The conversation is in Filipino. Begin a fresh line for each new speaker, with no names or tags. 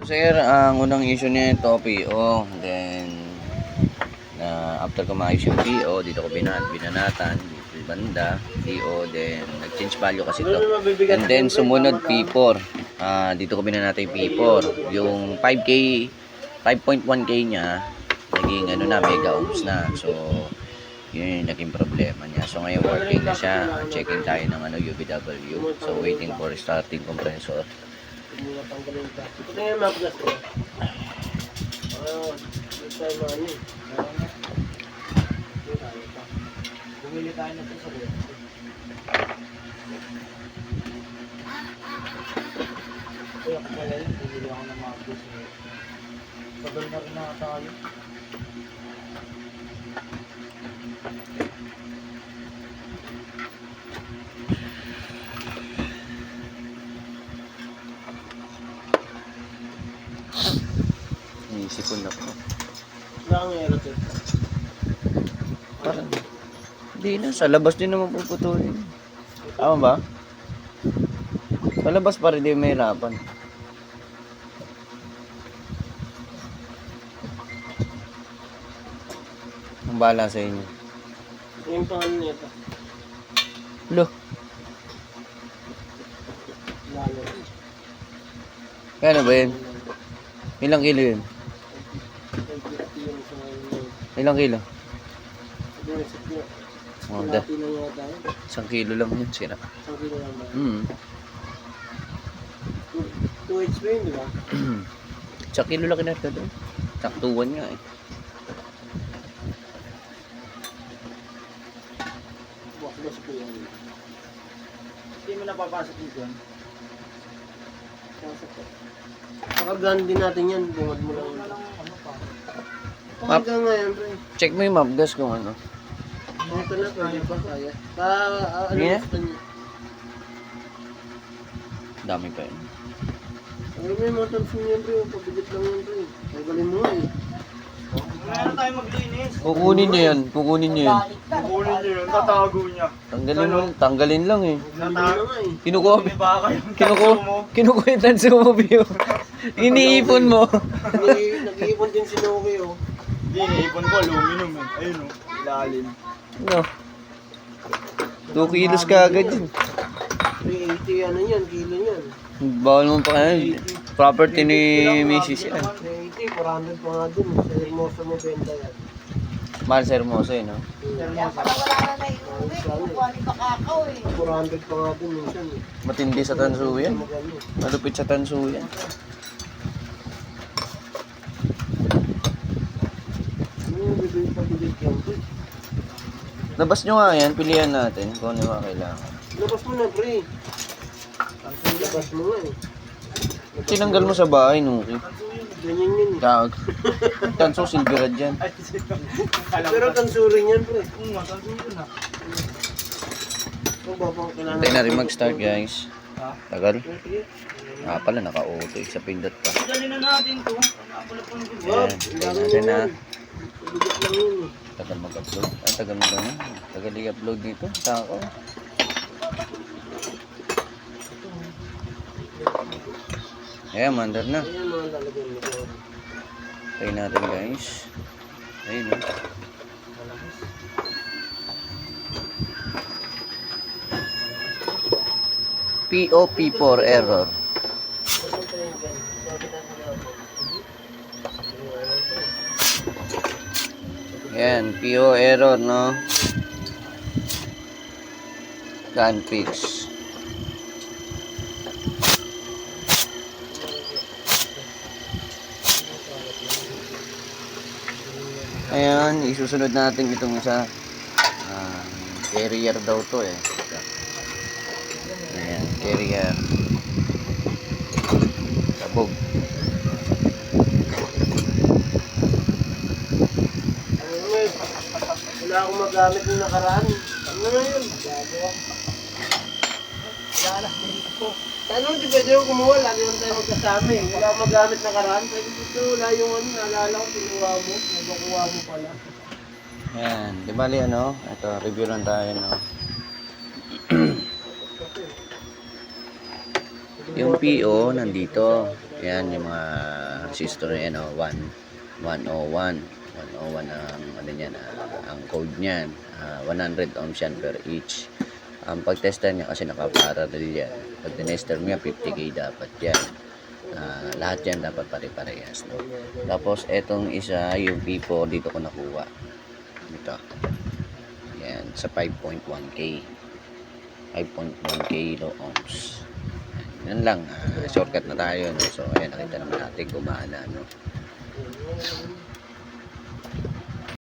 Sir, ang unang issue niya ito, PO. Then, after ko maayos yung PO, dito ko binanatan, dito yung banda, PO, then nag-change value kasi ito. And then, sumunod P4. Dito ko binanatan yung P4. Yung 5K, 5.1K niya, naging mega ohms na. So, yun yung naging problema niya. So, ngayon working na siya. Checking tayo ng UVW. So, waiting for starting compressor.
Ito na yung mapgas ko. Ito tayo mga yun. Bumili tayo na ito sa kuya. Kaya ako pala yun, bumili ako ng mapgas. Sagal na rin na tayo.
Inisipon na po.
Wala kang erot eh.
Parang, hindi na. Sa labas din naman puputulin. Tama ba? Sa labas pa rin din may hirapan. Ang bahala sa inyo.
Yung pangalan nito.
Lo,
Lalo.
kaya ba yun? Ilang kilo yun? Ilang kilo? Oh, da. 1 kilo lang yun, sira.
1 kilo lang ba? 2 HP yun, di ba?
1 kilo lang kinarga doon. Saktuwan nga eh.
Baklas ko yan. Hindi mo napapasok dito yan. Pasok ko. Pakargaan din natin yan, bungad mo lang. Pakargaan nga yan, pre.
Check mo yung mapgas kung ano.
Ito na, kaya pa, kaya. Ano
Hindi na?
gusto niya?
Dami pa yun.
Ay, may mga tansin yan, pre. Pabigit lang yan, pre. Tanggalin mo nga eh.
Meron tayo maglinis.
Kukunin niya yan. Kukunin niya yan.
Kukunin niyo yun, tatago niya.
Tanggalin lang eh.
Tanggalin mo nga eh.
Kinukuha,
May baka yung tanso mo.
kinukuha yung tanso mo, Bio. Iniipon mo.
Nag-iipon din si Noki, oh.
Hindi, naipon ko, aluminum eh. Ayun o, ilalim.
No. 2 kilos ka agad yun.
380, ano yan, kilo yan.
Bawal mo pa kaya. Property ni Mrs. yan.
380, 400 pa nga dun. Sa Hermosa mo benta yan.
Mahal sa Hermosa eh, no?
Kaya pala wala na naiuwi, kukuha ni Bakakaw eh.
400 pa nga dun minsan eh.
Matindi sa tanso yan.
Magano.
Malupit sa tanso yan.
Bibigay pabigit yan, pre.
Labas nyo nga yan. Pilihan natin kung ano yung mga kailangan.
Labas mo na, pre. Labas mo nga eh.
Tinanggal mo sa bahay, Nuki.
Ganyan yun eh.
Tawag. Tanso, silverad yan.
Pero tansurin yan, pre.
Tanso yun ah.
Kung babang kailangan.
Hintay na rin mag-start, guys.
Ha?
Tagal.
Sige.
Pala, naka-auto. Sa pindot pa.
Dali na natin to. Nakapulap po ng
Bob,
Yan.
ang dami
Tingnan natin
mo
na.
yan. Pabigit lang yun eh.
Tagal mag-upload. Tagal mag-ano. Tagal i-upload dito. Tako. Ayan, mandar na.
Ayan mga lalagyan mo ko.
Tayo natin, guys. Ayun, oh. POP4 error. Ayan, PO error, no? Gun fix. Ayan, isusunod natin itong isa. Carrier daw to eh. Ayan, carrier. Sabog.
Wala akong magamit ng nakaraan. Ano na yun? Tanong, di pwede ako kumuha. Lagi lang tayo magkasama eh. Wala akong magamit ng nakaraan. Sabi dito, wala yung ano, naalala ko, kinuha mo. Nabakuha mo pala.
Ayan, di bali ano, ito, review lang tayo, no. Yung PO nandito. Yan yung mga resistor na yan, 101 ang ano niyan, ang code niyan. 100 ohms yan per each. Ang pag-tester niya kasi naka-parallel yan. Pag tinester mo yan, 50k dapat yan. Lahat yan dapat pare-parehas, no? Tapos etong isa, yung P4 dito ko nakuha. Ito. Yan, sa 5.1k. 5.1 kilo ohms. Yan lang. Shortcut na tayo, no? So, ayan, nakita naman natin gumana, no?